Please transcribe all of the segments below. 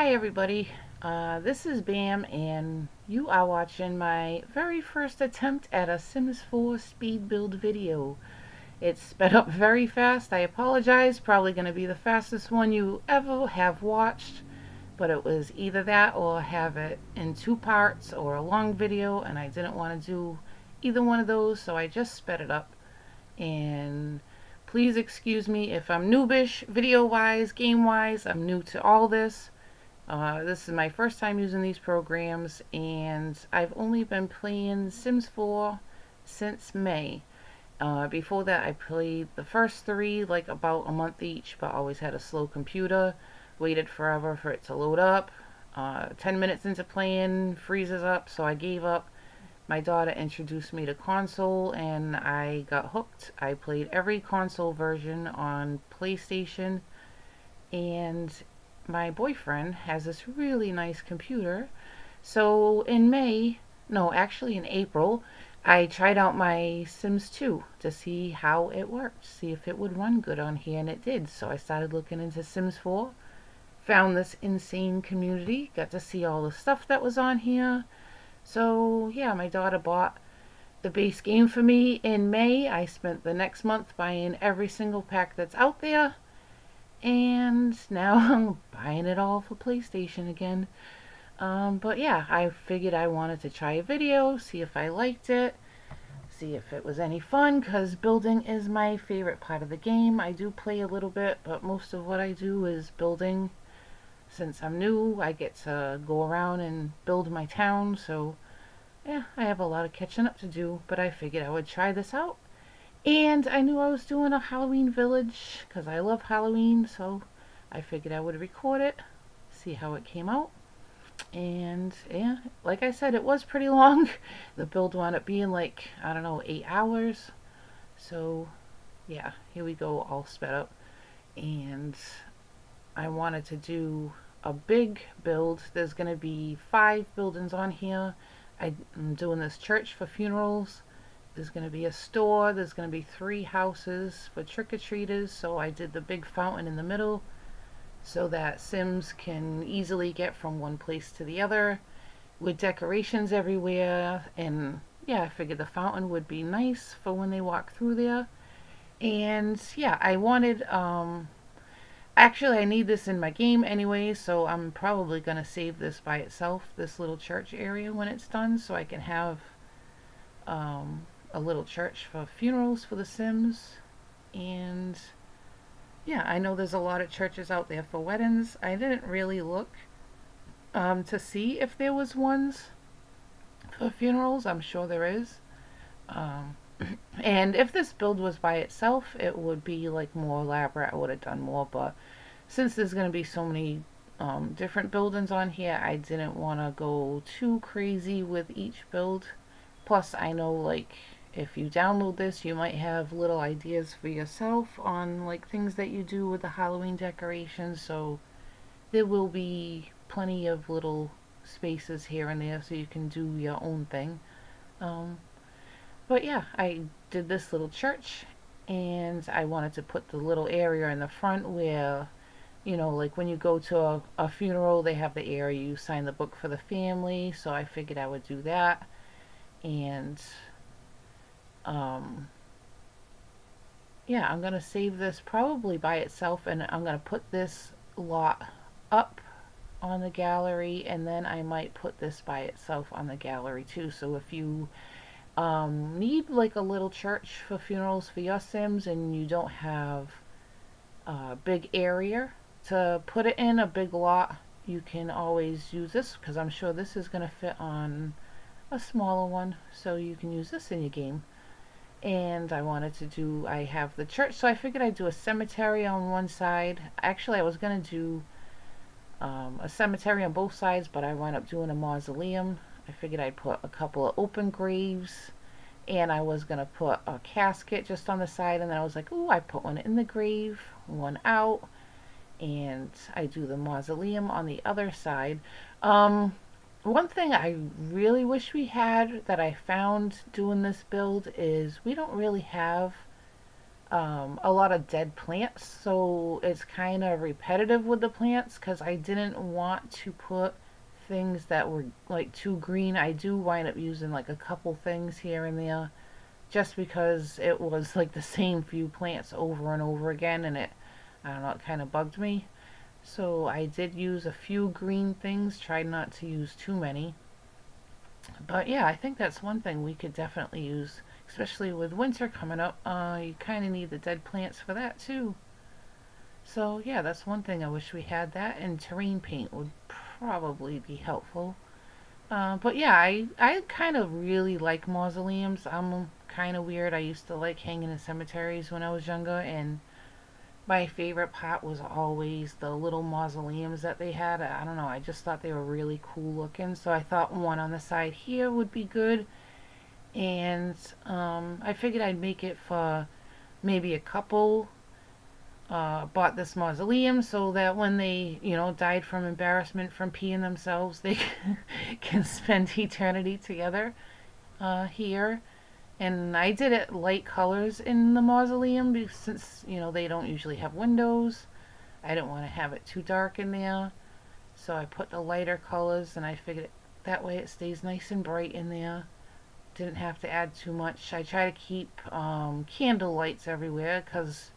Hi everybody, this is Bam and you are watching my very first attempt at a Sims 4 speed build video. It's sped up very fast, I apologize, probably going to be the fastest one you ever have watched, but it was either that or have it in two parts or a long video, and I didn't want to do either one of those, so I just sped it up. And please excuse me if I'm noobish, video wise, game wise, I'm new to all this. This is my first time using these programs, and I've only been playing Sims 4 since May. Before that, I played the first three like about a month each, but always had a slow computer. Waited forever for it to load up. 10 minutes into playing, freezes up, so I gave up. My daughter introduced me to console, and I got hooked. I played every console version on PlayStation, and my boyfriend has this really nice computer. So in May, no, actually in April, I tried out my Sims 2 to see how it worked, see if it would run good on here, and it did. So I started looking into Sims 4, found this insane community, got to see all the stuff that was on here. So yeah, my daughter bought the base game for me in May. I spent the next month buying every single pack that's out there, and now I'm buying it all for PlayStation again. But yeah, I figured I wanted to try a video, see if I liked it, see if it was any fun, because building is my favorite part of the game. I do play a little bit, but most of what I do is building. Since I'm new, I get to go around and build my town, so yeah, I have a lot of catching up to do, but I figured I would try this out. And I knew I was doing a Halloween village because I love Halloween, so I figured I would record it, see how it came out. And yeah, like I said, it was pretty long. The build wound up being like, I don't know, 8 hours. So yeah, here we go, all sped up. And I wanted to do a big build. There's going to be 5 buildings on here. I'm doing this church for funerals. There's going to be a store. There's going to be 3 houses for trick-or-treaters. So I did the big fountain in the middle so that Sims can easily get from one place to the other with decorations everywhere. And yeah, I figured the fountain would be nice for when they walk through there. And yeah, I wanted, actually, I need this in my game anyway, so I'm probably going to save this by itself, this little church area, when it's done, so I can have a little church for funerals for the Sims. And yeah, I know there's a lot of churches out there for weddings. I didn't really look to see if there was ones for funerals. I'm sure there is. Um, and if this build was by itself, it would be like more elaborate. I would have done more, but since there's going to be so many different buildings on here, I didn't want to go too crazy with each build. Plus, I know like if you download this, you might have little ideas for yourself on like things that you do with the Halloween decorations, so there will be plenty of little spaces here and there so you can do your own thing. Um, but yeah, I did this little church, and I wanted to put the little area in the front where, you know, like when you go to a funeral, they have the area you sign the book for the family, so I figured I would do that. And um, yeah, I'm gonna save this probably by itself, and I'm gonna put this lot up on the gallery, and then I might put this by itself on the gallery too. So if you need like a little church for funerals for your Sims and you don't have a big area to put it in, a big lot, you can always use this, because I'm sure this is going to fit on a smaller one, so you can use this in your game. And I have the church, so I figured I'd do a cemetery on one side. Actually, I was going to do a cemetery on both sides, but I wound up doing a mausoleum. I figured I'd put a couple of open graves, and I was going to put a casket just on the side, and then I was like, ooh, I put one in the grave, one out, and I do the mausoleum on the other side. One thing I really wish we had that I found doing this build is we don't really have a lot of dead plants, so it's kind of repetitive with the plants because I didn't want to put things that were like too green. I do wind up using like a couple things here and there just because it was like the same few plants over and over again, and I don't know, it kind of bugged me. So I did use a few green things, tried not to use too many. But yeah, I think that's one thing we could definitely use, especially with winter coming up. You kind of need the dead plants for that too. So yeah, that's one thing I wish we had that, and terrain paint would probably be helpful. But yeah, I kind of really like mausoleums. I'm kind of weird. I used to like hanging in cemeteries when I was younger, and my favorite part was always the little mausoleums that they had. I don't know, I just thought they were really cool looking, so I thought one on the side here would be good. And I figured I'd make it for maybe a couple. Bought this mausoleum so that when they, died from embarrassment from peeing themselves, they can spend eternity together here. And I did it light colors in the mausoleum because since, they don't usually have windows. I didn't want to have it too dark in there. So I put the lighter colors and I figured that way it stays nice and bright in there. Didn't have to add too much. I try to keep candle lights everywhere because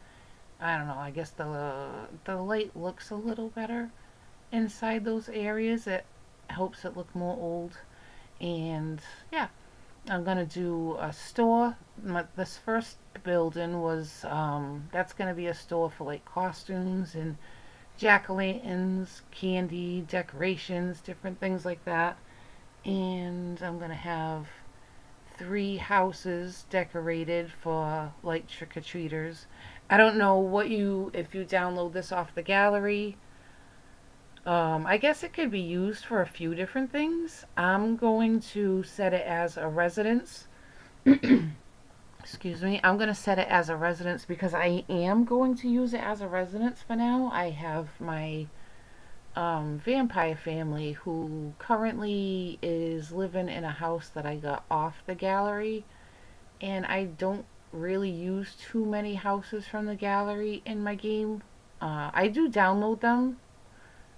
I don't know. I guess the light looks a little better inside those areas. It helps it look more old. And yeah, I'm gonna do a store. This first building was that's gonna be a store for like costumes and jack-o'-lanterns, candy, decorations, different things like that. And I'm gonna have 3 houses decorated for like trick-or-treaters. I don't know what if you download this off the gallery. I guess it could be used for a few different things. I'm going to set it as a residence. Excuse me. I'm going to set it as a residence because I am going to use it as a residence for now. I have my vampire family who currently is living in a house that I got off the gallery, and I don't really use too many houses from the gallery in my game. I do download them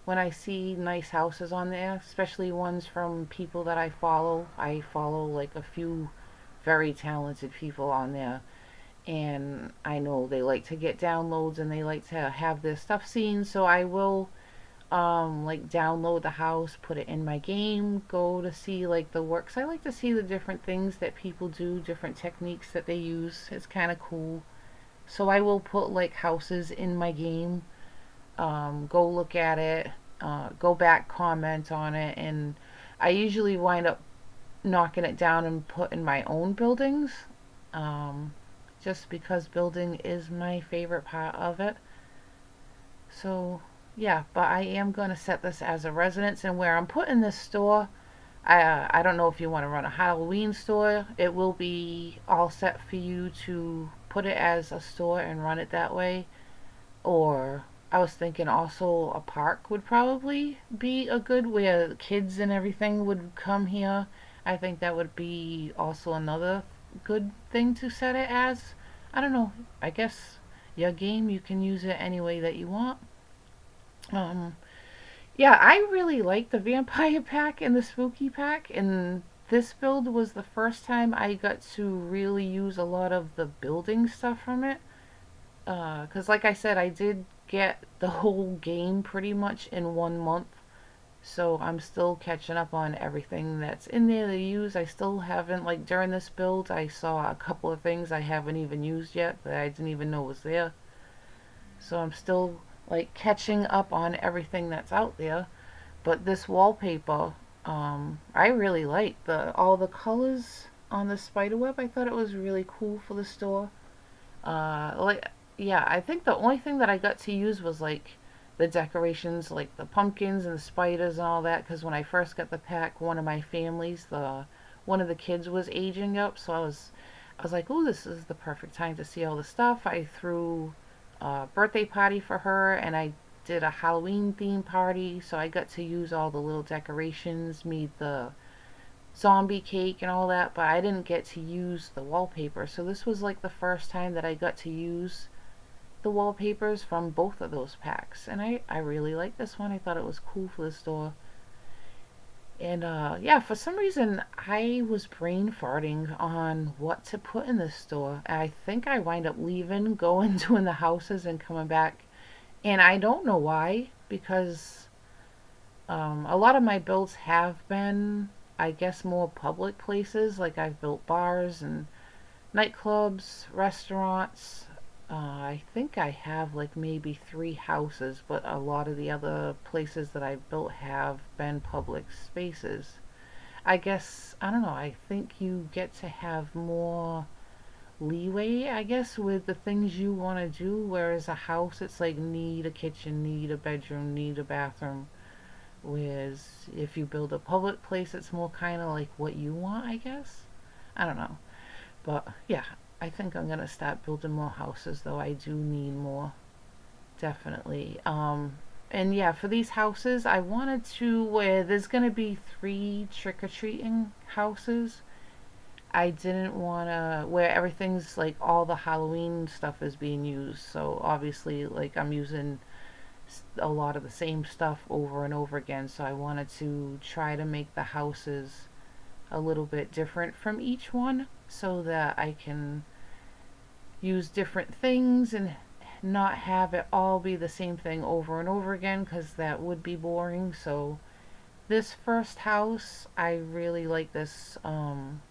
when I see nice houses on there, especially ones from people that I follow. I follow like a few very talented people on there, and I know they like to get downloads and they like to have their stuff seen, so I will like download the house, put it in my game, go to see like the works. I like to see the different things that people do, different techniques that they use. It's kind of cool. So I will put like houses in my game, go look at it, go back, comment on it, and I usually wind up knocking it down and putting my own buildings, um, just because building is my favorite part of it. So yeah, but I am going to set this as a residence, and where I'm putting this store, I don't know if you want to run a Halloween store. It will be all set for you to put it as a store and run it that way. Or I was thinking also a park would probably be a good where kids and everything would come here. I think that would be also another good thing to set it as. I don't know. I guess your game, you can use it any way that you want. Um, yeah, I really like the vampire pack and the spooky pack, and this build was the first time I got to really use a lot of the building stuff from it. Because, like I said, I did get the whole game pretty much in 1 month, so I'm still catching up on everything that's in there to use. I still haven't, like, during this build, I saw a couple of things I haven't even used yet that I didn't even know was there. So I'm still, like, catching up on everything that's out there. But this wallpaper, I really like all the colors on the spider web. I thought it was really cool for the store. Like, yeah, I think the only thing that I got to use was like the decorations, like the pumpkins and the spiders and all that. Because when I first got the pack, one of the kids was aging up, so I was like, oh, this is the perfect time to see all the stuff. I threw a birthday party for her, and I did a Halloween theme party, so I got to use all the little decorations, made the zombie cake and all that, but I didn't get to use the wallpaper. So this was like the first time that I got to use the wallpapers from both of those packs. And I really like this one. I thought it was cool for the store. And yeah, for some reason I was brain farting on what to put in this store. I think I wind up leaving, going doing the houses and coming back. And I don't know why, because a lot of my builds have been, I guess, more public places. Like I've built bars and nightclubs, restaurants. I think I have like maybe 3 houses, but a lot of the other places that I've built have been public spaces. I guess, I don't know, I think you get to have more leeway, I guess, with the things you want to do, whereas a house, it's like need a kitchen, need a bedroom, need a bathroom. Whereas if you build a public place, it's more kind of like what you want, I guess. I don't know. But yeah, I think I'm gonna start building more houses, though I do need more, definitely. And yeah, for these houses, I wanted to where there's gonna be 3 trick-or-treating houses. I didn't wanna where everything's like all the Halloween stuff is being used. So obviously, like I'm using a lot of the same stuff over and over again. So I wanted to try to make the houses a little bit different from each one so that I can use different things and not have it all be the same thing over and over again, because that would be boring. So this first house, I really like this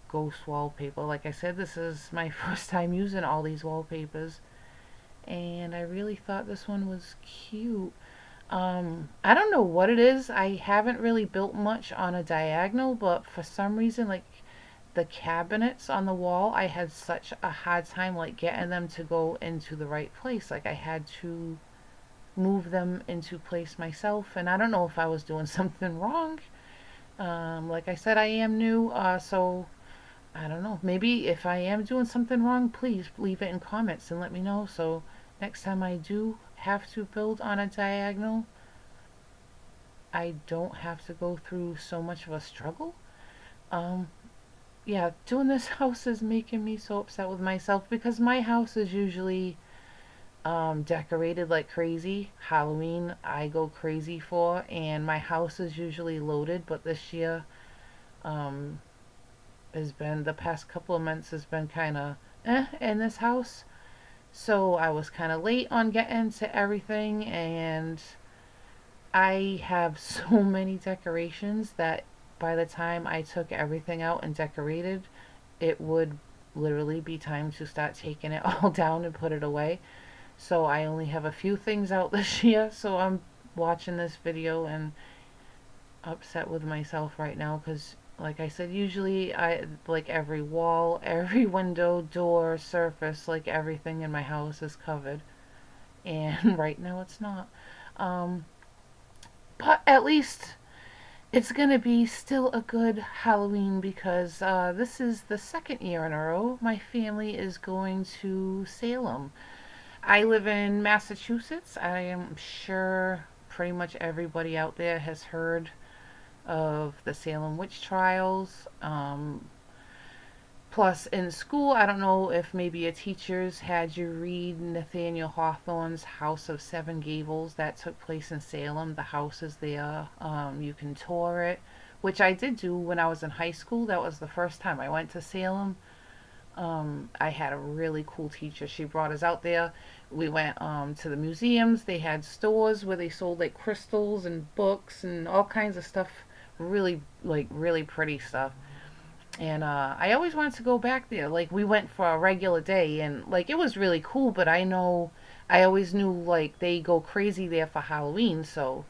ghost wallpaper. Like I said, this is my first time using all these wallpapers, and I really thought this one was cute. I don't know what it is. I haven't really built much on a diagonal, but for some reason, like the cabinets on the wall, I had such a hard time like getting them to go into the right place. Like I had to move them into place myself, and I don't know if I was doing something wrong. Like I said, I am new, so I don't know. Maybe if I am doing something wrong, please leave it in comments and let me know. So next time I do have to build on a diagonal, I don't have to go through so much of a struggle. Um, yeah, doing this house is making me so upset with myself because my house is usually decorated like crazy. Halloween, I go crazy for, and my house is usually loaded. But this year, um, has been the past couple of months has been kind of in this house. So I was kind of late on getting to everything, and I have so many decorations that by the time I took everything out and decorated, it would literally be time to start taking it all down and put it away. So I only have a few things out this year, so I'm watching this video and upset with myself right now because like I said, usually I like every wall, every window, door, surface, like everything in my house is covered. And right now it's not. Um, but at least it's gonna be still a good Halloween because this is the second year in a row my family is going to Salem. I live in Massachusetts. I am sure pretty much everybody out there has heard of the Salem witch trials. Plus, in school, I don't know if maybe your teachers had you read Nathaniel Hawthorne's House of Seven Gables. That took place in Salem. The house is there. You can tour it, which I did do when I was in high school. That was the first time I went to Salem. I had a really cool teacher. She brought us out there. We went to the museums. They had stores where they sold like crystals and books and all kinds of stuff. Really, like, really pretty stuff. And I always wanted to go back there. Like, we went for a regular day, and like it was really cool. But I know, I always knew like they go crazy there for Halloween, so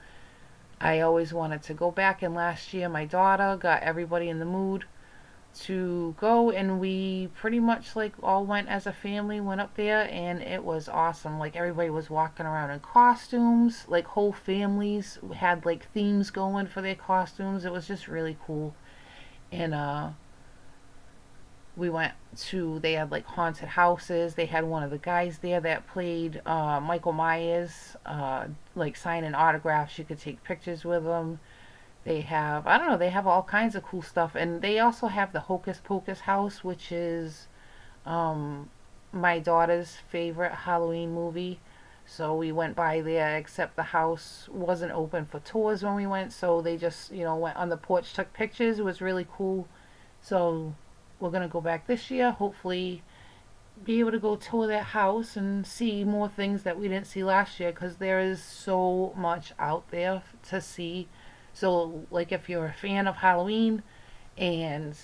I always wanted to go back. And last year, my daughter got everybody in the mood to go, and we pretty much like all went as a family, went up there, and it was awesome. Like everybody was walking around in costumes, like whole families had like themes going for their costumes. It was just really cool. And we went to, they had like haunted houses. They had one of the guys there that played Michael Myers, like signing autographs. You could take pictures with him. They have, I don't know, they have all kinds of cool stuff. And they also have the Hocus Pocus house, which is um, my daughter's favorite Halloween movie. So we went by there, except the house wasn't open for tours when we went. So they just, went on the porch, took pictures. It was really cool. So we're going to go back this year. Hopefully, be able to go tour that house and see more things that we didn't see last year because there is so much out there to see. So, like, if you're a fan of Halloween and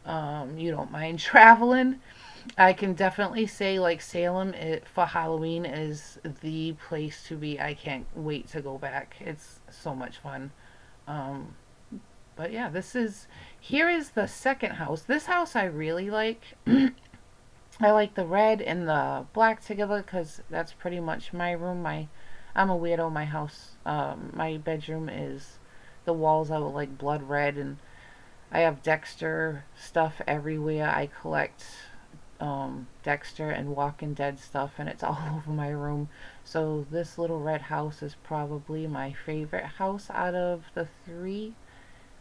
you don't mind traveling, I can definitely say like Salem for Halloween is the place to be. I can't wait to go back. It's so much fun. Um, but yeah, here is the second house. This house I really like. I like the red and the black together because that's pretty much my room. I'm a weirdo. My house, my bedroom is the walls are like blood red, and I have Dexter stuff everywhere. I collect Dexter and Walking Dead stuff, and it's all over my room. So this little red house is probably my favorite house out of the three.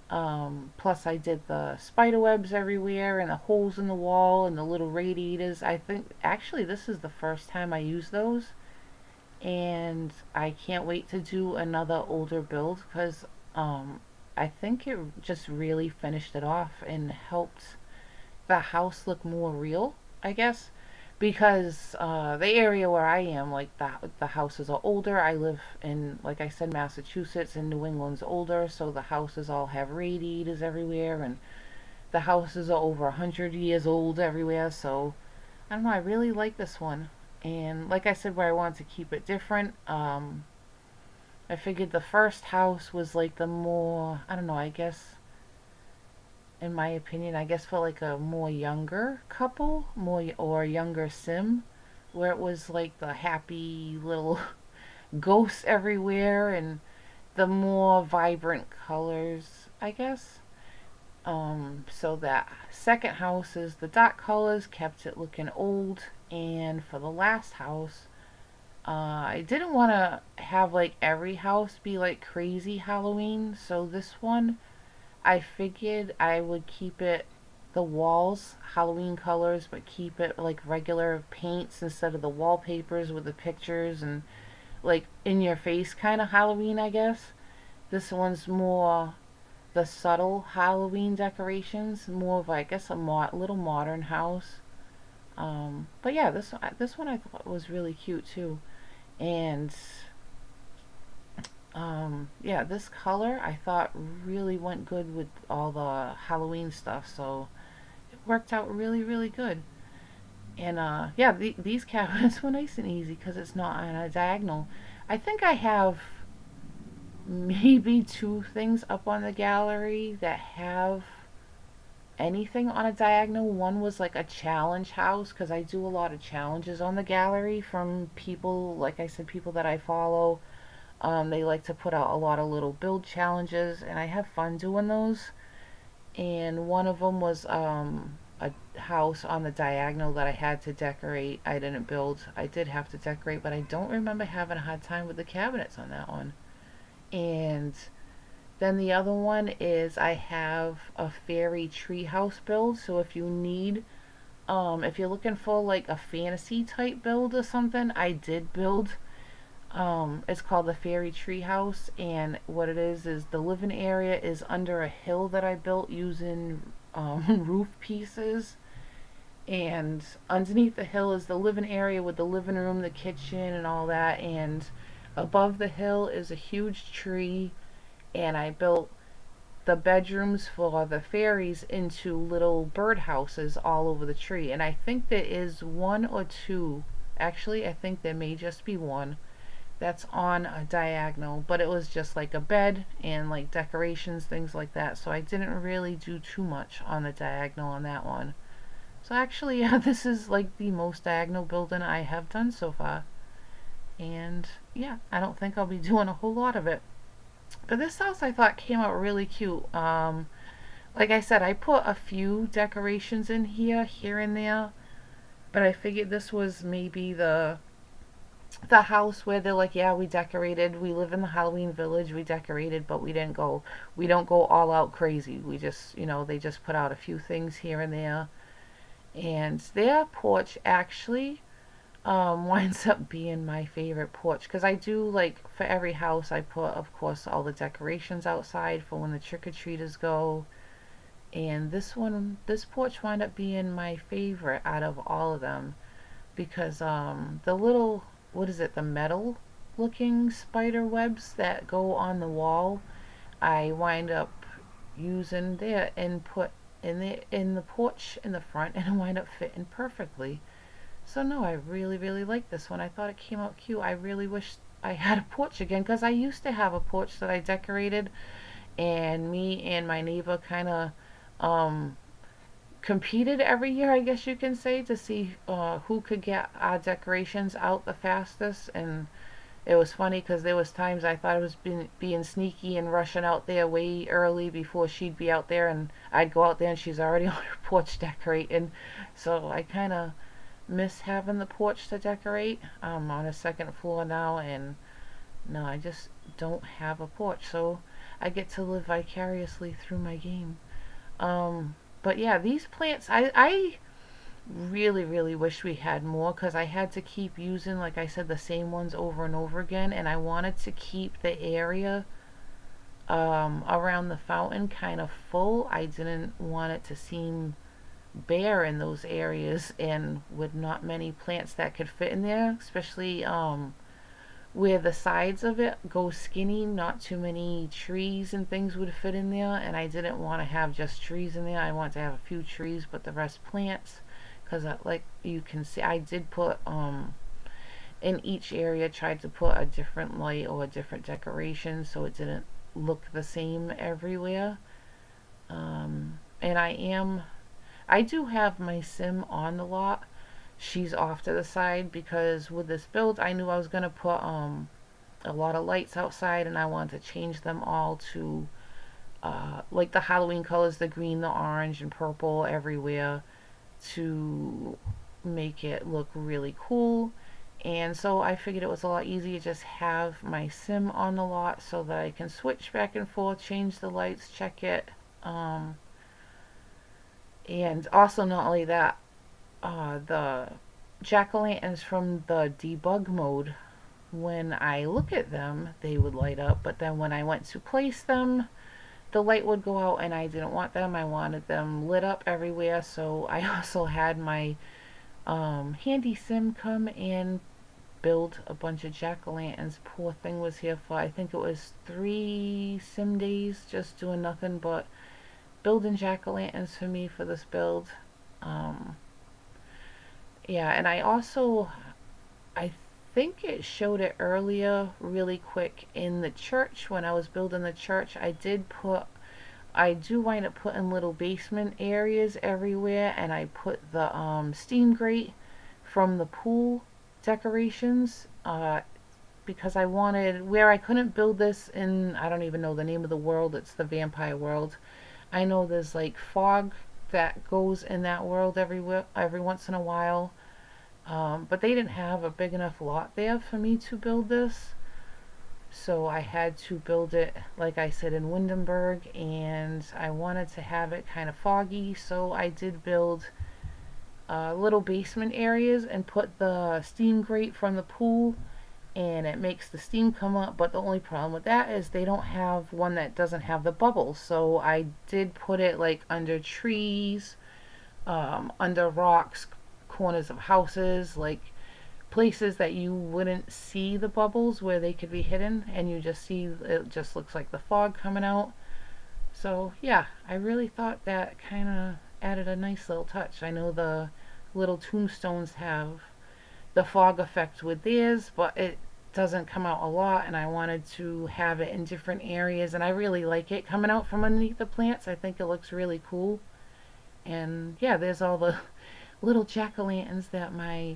Plus, I did the spider webs everywhere and the holes in the wall and the little radiators. I think actually this is the first time I use those, and I can't wait to do another older build because I think it just really finished it off and helped the house look more real, I guess. Because the area where I am, like the houses are older. I live in, like I said, Massachusetts, and New England's older, so the houses all have radiators everywhere, and the houses are over 100 years old everywhere. So I don't know. I really like this one, and like I said, where I wanted to keep it different. I figured the first house was like the more, I don't know. I guess in my opinion, I guess for like a more younger couple, more or younger sim, where it was like the happy little ghosts everywhere and the more vibrant colors, I guess. So that second house is the dark colors, kept it looking old, and for the last house, I didn't want to have like every house be like crazy Halloween, so this one I figured I would keep it the walls Halloween colors, but keep it like regular paints instead of the wallpapers with the pictures and like in your face kind of Halloween, I guess. This one's more the subtle Halloween decorations, more of I guess a little modern house. But yeah, this one I thought was really cute too, and yeah, this color I thought really went good with all the Halloween stuff, so it worked out really, really good. And yeah, these cabinets were nice and easy because it's not on a diagonal. I think I have maybe two things up on the gallery that have anything on a diagonal. One was like a challenge house because I do a lot of challenges on the gallery from people, like I said, people that I follow. They like to put out a lot of little build challenges, and I have fun doing those. And one of them was a house on the diagonal that I had to decorate. I didn't build. I did have to decorate, but I don't remember having a hard time with the cabinets on that one. And then the other one is I have a fairy treehouse build. So if you're looking for like a fantasy type build or something, I did build. It's called the Fairy Treehouse, and what it is the living area is under a hill that I built using roof pieces, and underneath the hill is the living area with the living room, the kitchen, and all that, and above the hill is a huge tree, and I built the bedrooms for the fairies into little birdhouses all over the tree, and I think there is one or two. Actually, I think there may just be one that's on a diagonal, but it was just like a bed and like decorations, things like that. So I didn't really do too much on the diagonal on that one. So actually, yeah, this is like the most diagonal building I have done so far. And yeah, I don't think I'll be doing a whole lot of it. But this house I thought came out really cute. Like I said, I put a few decorations in here and there, but I figured this was maybe the house where they're like, yeah, we decorated, we live in the Halloween village, we decorated, but we don't go all out crazy. We just, they just put out a few things here and there. And their porch actually winds up being my favorite porch because I do, like, for every house I put, of course, all the decorations outside for when the trick-or-treaters go. And this porch wound up being my favorite out of all of them because the little, what is it, the metal looking spider webs that go on the wall, I wind up using there and put in the porch in the front, and it wind up fitting perfectly. So no, I really really like this one. I thought it came out cute. I really wish I had a porch again because I used to have a porch that I decorated, and me and my neighbor kind of um competed every year, I guess you can say, to see who could get our decorations out the fastest. And it was funny because there was times I thought I was being sneaky and rushing out there way early before she'd be out there, and I'd go out there and she's already on her porch decorating. So I kind of miss having the porch to decorate. I'm on a second floor now, and no, I just don't have a porch. So I get to live vicariously through my game. But yeah, these plants, I really, really wish we had more because I had to keep using, like I said, the same ones over and over again. And I wanted to keep the area around the fountain kind of full. I didn't want it to seem bare in those areas and with not many plants that could fit in there, especially where the sides of it go skinny, not too many trees and things would fit in there. And I didn't want to have just trees in there. I want to have a few trees but the rest plants, because like you can see, I did put in each area, tried to put a different light or a different decoration so it didn't look the same everywhere. And I do have my sim on the lot. She's off to the side because with this build I knew I was going to put a lot of lights outside, and I wanted to change them all to like the Halloween colors, the green, the orange, and purple everywhere, to make it look really cool. And so I figured it was a lot easier to just have my sim on the lot so that I can switch back and forth, change the lights, check it. And also, not only that, the jack-o'-lanterns from the debug mode, when I look at them, they would light up, but then when I went to place them, the light would go out, and I didn't want them. I wanted them lit up everywhere, so I also had my handy sim come and build a bunch of jack-o'-lanterns. Poor thing was here for, I think it was 3 sim days, just doing nothing but building jack-o'-lanterns for me for this build. Um, yeah, and I think it showed it earlier really quick in the church when I was building the church. I do wind up putting little basement areas everywhere, and I put the steam grate from the pool decorations because I wanted, where I couldn't build this in, I don't even know the name of the world, it's the vampire world. I know there's like fog that goes in that world every once in a while. But they didn't have a big enough lot there for me to build this. So I had to build it, like I said, in Windenburg, and I wanted to have it kind of foggy, so I did build little basement areas and put the steam grate from the pool, and it makes the steam come up. But the only problem with that is they don't have one that doesn't have the bubbles, so I did put it like under trees, under rocks, corners of houses, like places that you wouldn't see the bubbles where they could be hidden, and you just see it just looks like the fog coming out. So yeah, I really thought that kind of added a nice little touch. I know the little tombstones have the fog effect with theirs, but it doesn't come out a lot, and I wanted to have it in different areas, and I really like it coming out from underneath the plants. I think it looks really cool. And yeah, there's all the little jack-o'-lanterns that my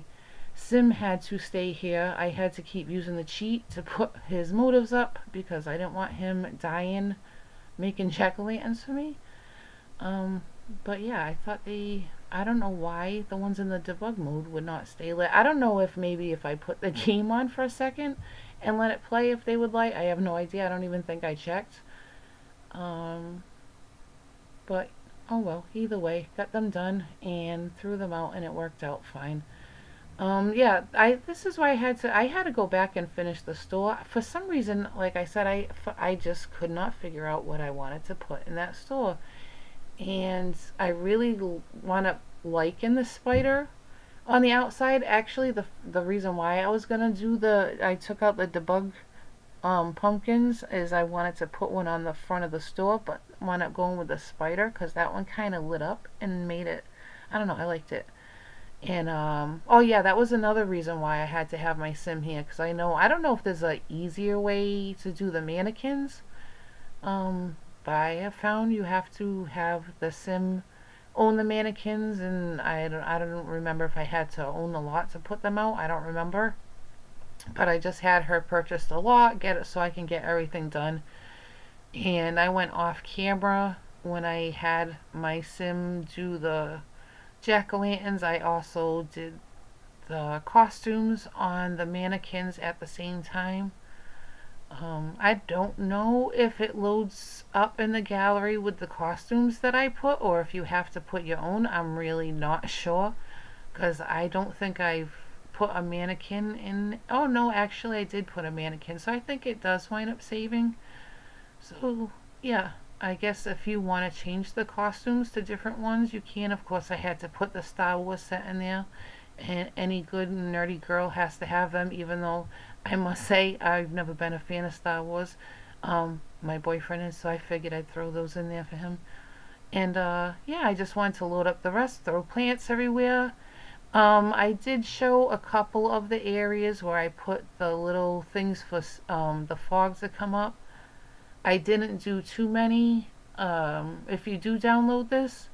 sim had to stay here. I had to keep using the cheat to put his motives up because I didn't want him dying making jack-o'-lanterns for me. But yeah, I don't know why the ones in the debug mode would not stay lit. I don't know if maybe if I put the game on for a second and let it play if they would light. I have no idea. I don't even think I checked. Um, but oh well, either way, got them done and threw them out and it worked out fine. Yeah, this is why I had to go back and finish the store. For some reason, like I said, I just could not figure out what I wanted to put in that store. And I really want to liken the spider on the outside. Actually, the reason why I was gonna do I took out the debug pumpkins is I wanted to put one on the front of the store, but wound up going with the spider because that one kind of lit up and made it. I don't know. I liked it. And oh yeah, that was another reason why I had to have my sim here because I don't know if there's a easier way to do the mannequins. Um, but I have found you have to have the sim own the mannequins, and I don't remember if I had to own the lot to put them out. I don't remember, but I just had her purchase the lot, get it so I can get everything done. And I went off camera when I had my sim do the jack-o'-lanterns. I also did the costumes on the mannequins at the same time. I don't know if it loads up in the gallery with the costumes that I put or if you have to put your own. I'm really not sure because I don't think I've put a mannequin in. Oh no, actually I did put a mannequin, so I think it does wind up saving. So yeah, I guess if you want to change the costumes to different ones, you can. Of course, I had to put the Star Wars set in there, and any good nerdy girl has to have them, even though I must say I've never been a fan of Star Wars. My boyfriend is, so I figured I'd throw those in there for him. And yeah, I just wanted to load up the rest, throw plants everywhere. I did show a couple of the areas where I put the little things for the fogs to come up. I didn't do too many. If you do download this,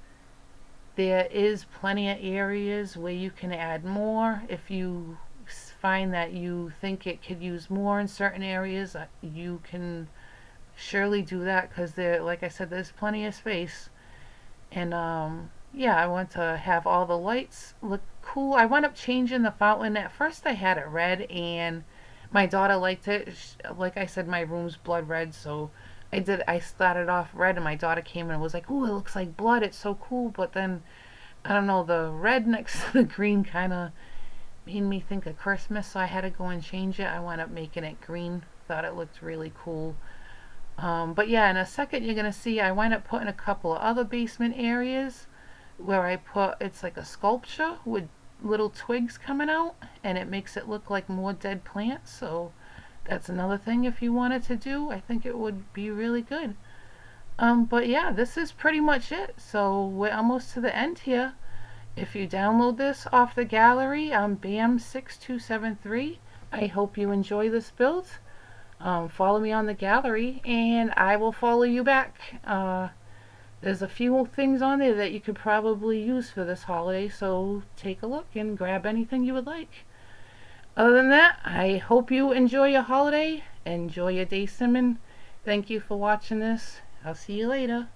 there is plenty of areas where you can add more. If you find that you think it could use more in certain areas, you can surely do that because there, like I said, there's plenty of space. And yeah, I want to have all the lights look cool. I wound up changing the fountain. At first I had it red and my daughter liked it. Like I said, my room's blood red, so I started off red and my daughter came in and was like, "Ooh, it looks like blood. It's so cool." But then I don't know, the red next to the green kind of made me think of Christmas, so I had to go and change it. I wound up making it green. Thought it looked really cool. But yeah, in a second you're gonna see I wind up putting a couple of other basement areas where I put it's like a sculpture with little twigs coming out, and it makes it look like more dead plants. So that's another thing if you wanted to do. I think it would be really good. But yeah, this is pretty much it. So we're almost to the end here. If you download this off the gallery, I'm BAM6273. I hope you enjoy this build. Follow me on the gallery and I will follow you back. There's a few things on there that you could probably use for this holiday, so take a look and grab anything you would like. Other than that, I hope you enjoy your holiday, enjoy your day simming. Thank you for watching this. I'll see you later.